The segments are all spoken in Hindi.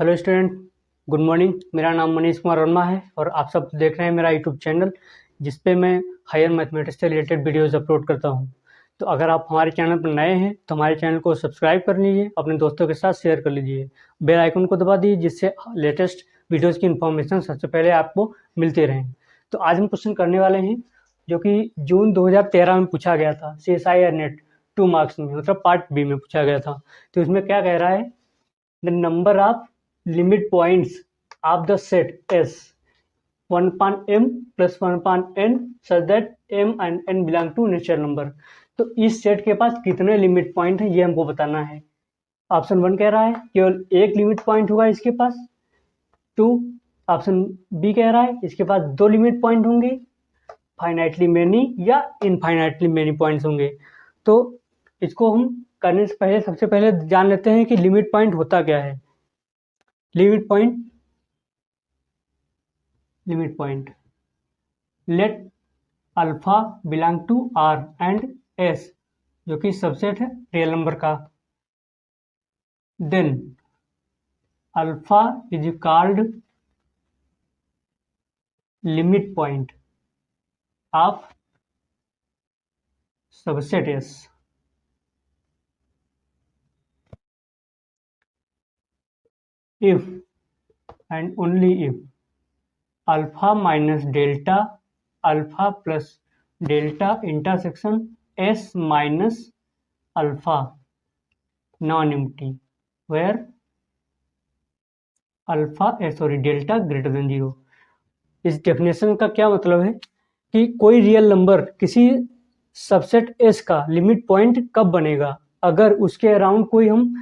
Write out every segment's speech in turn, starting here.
Hello student, good morning. मेरा नाम मनीष कुमार वर्मा है और आप सब देख रहे हैं मेरा यूट्यूब चैनल जिस पे मैं हायर मैथमेटिक्स से रिलेटेड वीडियोस अपलोड करता हूं। तो अगर आप हमारे चैनल पर नए हैं तो हमारे चैनल को सब्सक्राइब कर लीजिए, अपने दोस्तों के साथ शेयर कर लीजिए, बेल आइकन को दबा दीजिए जिससे लेटेस्ट वीडियोज़ की इन्फॉर्मेशन सबसे पहले आपको मिलते रहें। तो आज हम क्वेश्चन करने वाले हैं जो कि जून 2013 में पूछा गया था CSI नेट 2 मार्क्स में, मतलब पार्ट बी में पूछा गया था। तो इसमें क्या कह रहा है, the number of limit points of the set S 1 upon m plus 1 upon n such that m and n belong to natural number। तो इस सेट के पास कितने लिमिट पॉइंट हैं ये हमको बताना है। ऑप्शन 1 कह रहा है केवल एक लिमिट पॉइंट होगा इसके पास। 2 ऑप्शन बी कह रहा है इसके पास 2 लिमिट पॉइंट होंगे, फाइनाइटली मेनी या इनफाइनाइटली मेनी पॉइंट्स होंगे। तो इसको हम करने से पहले सबसे पहले जान लेते हैं कि लिमिट पॉइंट होता क्या है। Limit point let alpha belong to R and S, जो कि सबसेट है रियल नंबर का। Then alpha is called limit point of subset S. if and only if alpha minus delta alpha plus delta intersection s minus alpha non-empty where delta greater than 0। इस डेफिनेशन का क्या मतलब है कि कोई रियल नंबर किसी सबसेट एस का लिमिट पॉइंट कब बनेगा, अगर उसके अराउंड कोई हम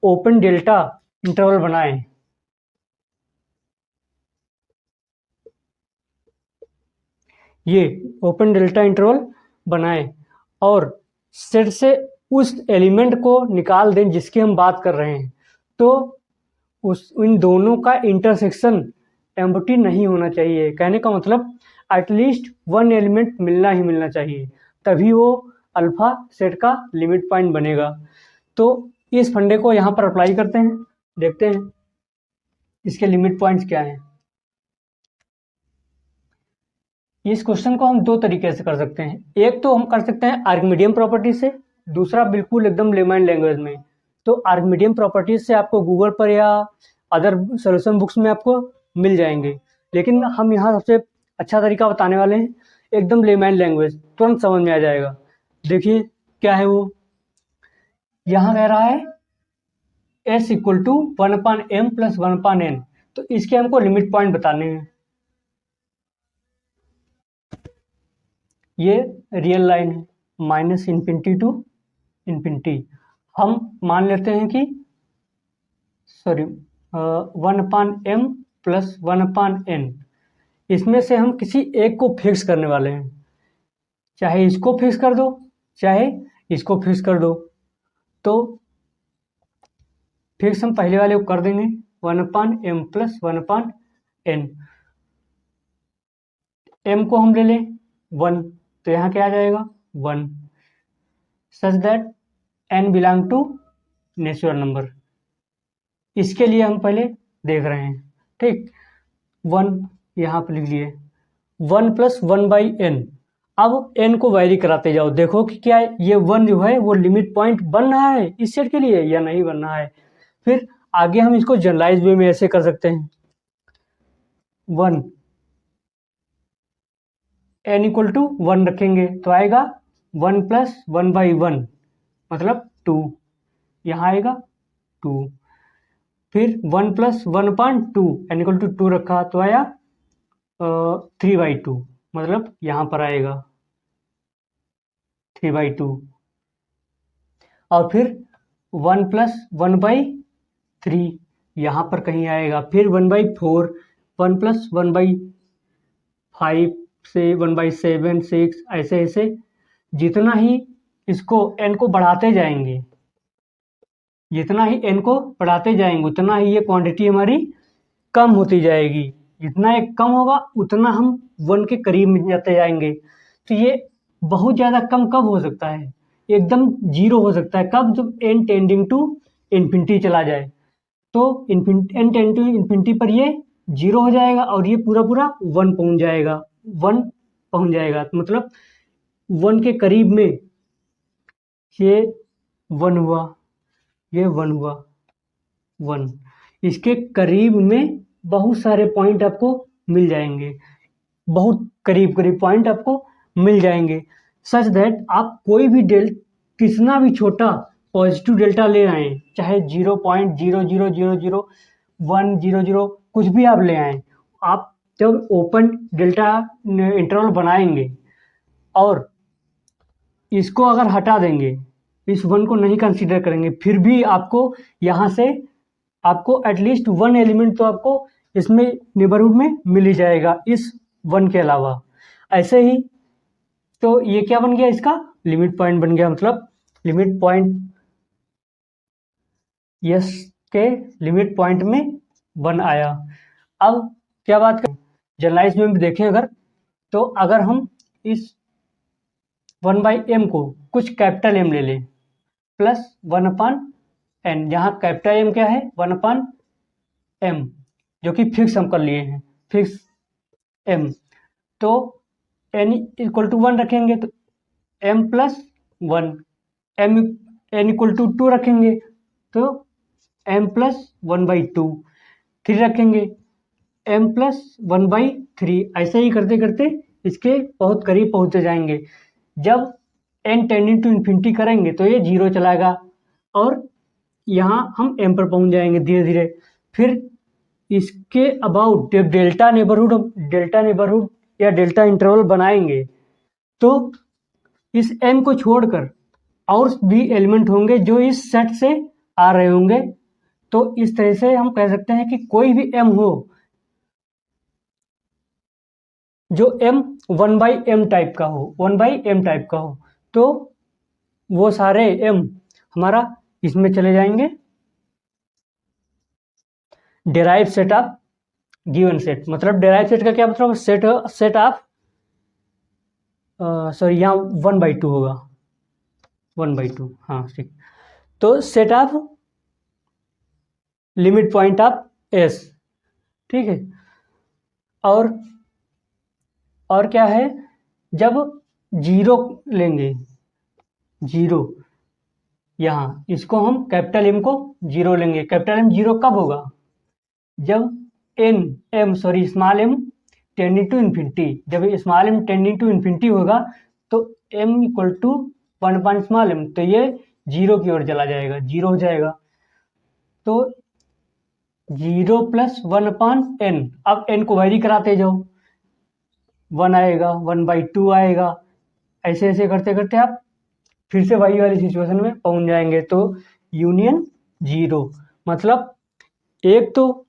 ओपन डेल्टा इंटरवल बनाएं। ये ओपन डेल्टा इंटरवल बनाएं और सेट से उस एलिमेंट को निकाल दें जिसकी हम बात कर रहे हैं, तो इन दोनों का इंटरसेक्शन एम्प्टी नहीं होना चाहिए। कहने का मतलब एटलीस्ट वन एलिमेंट मिलना ही मिलना चाहिए, तभी वो अल्फा सेट का लिमिट पॉइंट बनेगा। तो इस फंडे को यहाँ पर अप्लाई करते हैं, देखते हैं इसके लिमिट पॉइंट्स क्या हैं। इस क्वेश्चन को हम दो तरीके से कर सकते हैं। एक तो हम कर सकते हैं आर्किमिडियन प्रॉपर्टी से, दूसरा बिल्कुल एकदम लेमैन लैंग्वेज में। तो आर्किमिडियन प्रॉपर्टीज से आपको गूगल पर या अदर सोल्यूशन बुक्स में आपको मिल जाएंगे, लेकिन हम यहाँ सबसे अच्छा तरीका बताने वाले हैं, एकदम लेमैन लैंग्वेज, तुरंत समझ में आ जाएगा। देखिए क्या है वो, यहाँ कह रहा है s equal to 1 upon m plus 1 upon n। तो इसके हमको लिमिट पॉइंट बताने हैं। ये रियल लाइन है माइनस इन्फिनिटी टू इन्फिनिटी। हम मान लेते हैं कि 1 upon m plus 1 upon n, इसमें से हम किसी एक को फिक्स करने वाले हैं। चाहे इसको फिक्स कर दो चाहे इसको फिक्स कर दो। तो फिक्स हम पहले वाले को कर देंगे 1 upon m plus 1 upon n। m को हम ले लें 1, तो यहाँ क्या आ जाएगा 1, such that n belong to natural number. इसके लिए हम पहले देख रहे हैं, ठीक। 1 यहाँ पर लिख लिए, 1 प्लस 1 बाई n। अब n को वैरी कराते जाओ, देखो कि क्या ये 1 जो है वो लिमिट पॉइंट बन रहा है इस सेट के लिए या नहीं बन रहा है। फिर आगे हम इसको जनरलाइज वे में ऐसे कर सकते हैं, 1 n इक्वल टू 1 रखेंगे तो आएगा 1 प्लस 1 बाई 1 मतलब 2, यहाँ आएगा 2। फिर 1 plus 1 upon 2 n equal to 2 रखा तो आया 3 बाई 2, मतलब यहाँ पर आएगा 3 बाई 2। और फिर 1 प्लस 1 बाई 3 यहाँ पर कहीं आएगा, फिर 1 बाई 4, 1 प्लस 1 बाई 5 से 1 बाई 7, 6, ऐसे ऐसे जितना ही इसको n को बढ़ाते जाएंगे, जितना ही n को बढ़ाते जाएंगे उतना ही ये क्वांटिटी हमारी कम होती जाएगी। जितना ये कम होगा उतना हम 1 के करीब में जाते जाएंगे। तो ये बहुत ज़्यादा कम कब हो सकता है, एकदम 0 हो सकता है कब, जब n टेंडिंग टू इन्फिनिटी चला जाए। तो n टेंड टू इन्फिनिटी पर ये 0 हो जाएगा और ये पूरा पूरा 1 पहुंच जाएगा, 1 पहुंच जाएगा। तो मतलब 1 के करीब में ये 1 हुआ, ये 1 हुआ, 1। इसके करीब में बहुत सारे पॉइंट आपको मिल जाएंगे, बहुत करीब करीब पॉइंट आपको मिल जाएंगे, सच दैट आप कोई भी कितना भी छोटा पॉजिटिव डेल्टा ले आए, चाहे 0.0000100 कुछ भी आप ले आए, आप जब ओपन डेल्टा इंटरवल बनाएंगे और इसको अगर हटा देंगे, इस 1 को नहीं कंसीडर करेंगे, फिर भी आपको यहाँ से आपको एटलीस्ट 1 एलिमेंट तो आपको इसमें नेबरहुड में मिल ही जाएगा इस 1 के अलावा। ऐसे ही तो ये क्या बन गया, इसका लिमिट पॉइंट बन गया, मतलब लिमिट पॉइंट यस के लिमिट पॉइंट में 1 आया। अब क्या बात करें जनरलाइज में भी देखें अगर, तो अगर हम इस 1/m को कुछ कैपिटल M ले लें प्लस 1/n, जहाँ कैपिटल M क्या है 1/m, जो कि फिक्स हम कर लिए हैं, फिक्स m, तो n = 1 रखेंगे तो m + 1, n = 2 रखेंगे तो m + 1/2, 3 रखेंगे m + 1/3, ऐसे ही करते करते इसके बहुत करीब पहुँचते जाएंगे। जब n टेंडिंग टू इन्फिनिटी करेंगे तो ये 0 चलाएगा और यहाँ हम m पर पहुँच जाएंगे धीरे धीरे। फिर इसके अबाउट जब डेल्टा नेबरहुड या डेल्टा इंटरवल बनाएंगे तो इस m को छोड़कर और भी एलिमेंट होंगे जो इस सेट से आ रहे होंगे। तो इस तरह से हम कह सकते हैं कि कोई भी m हो जो m 1/m टाइप का हो, 1/m टाइप का हो, तो वो सारे m हमारा इसमें चले जाएंगे derive set of given set. मतलब डेराइव सेट का क्या मतलब, सेट ऑफ सॉरी यहाँ 1/2 होगा, 1/2, हाँ ठीक। तो set of limit point of S, ठीक है। और क्या है, जब 0 लेंगे, 0 यहाँ इसको हम कैपिटल M को 0 लेंगे। कैपिटल M 0 कब होगा, जब small m tending to infinity, जब small m tending to infinity होगा तो m = 1/m, तो ये 0 की ओर चला जाएगा, 0 हो जाएगा। तो 0 + 1/n, अब n को वैरी कराते जाओ, 1 आएगा, 1/2 आएगा, ऐसे ऐसे करते करते आप फिर से वही वाली सिचुएशन में पहुंच जाएंगे। तो यूनियन 0 मतलब एक तो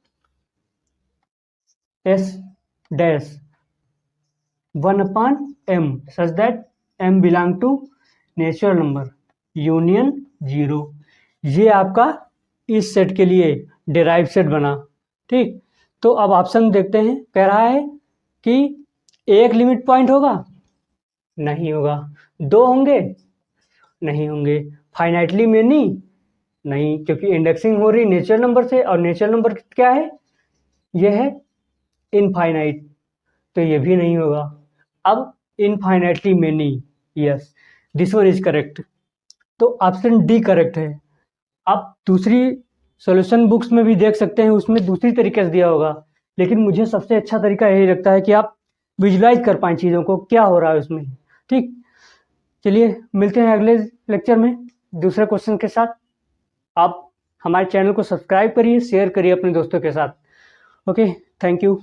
S dash 1/m such that m belong to natural number, union 0, ये आपका इस सेट के लिए डेराइव सेट बना, ठीक। तो अब ऑप्शन देखते हैं, कह रहा है कि एक लिमिट पॉइंट होगा, नहीं होगा, 2 होंगे, नहीं होंगे, फाइनाइटली मेनी, नहीं, क्योंकि इंडेक्सिंग हो रही नेचुरल नंबर से और नेचुरल नंबर क्या है, ये है इनफाइनाइट, तो ये भी नहीं होगा। अब infinitely many, yes this one is correct, तो ऑप्शन डी करेक्ट है। आप दूसरी सॉल्यूशन बुक्स में भी देख सकते हैं, उसमें दूसरी तरीके से दिया होगा, लेकिन मुझे सबसे अच्छा तरीका यही लगता है कि आप विजुलाइज कर पाएँ चीज़ों को, क्या हो रहा है उसमें, ठीक। चलिए मिलते हैं अगले लेक्चर में दूसरे क्वेश्चन के साथ। आप हमारे चैनल को सब्सक्राइब करिए, शेयर करिए अपने दोस्तों के साथ। Okay, thank you.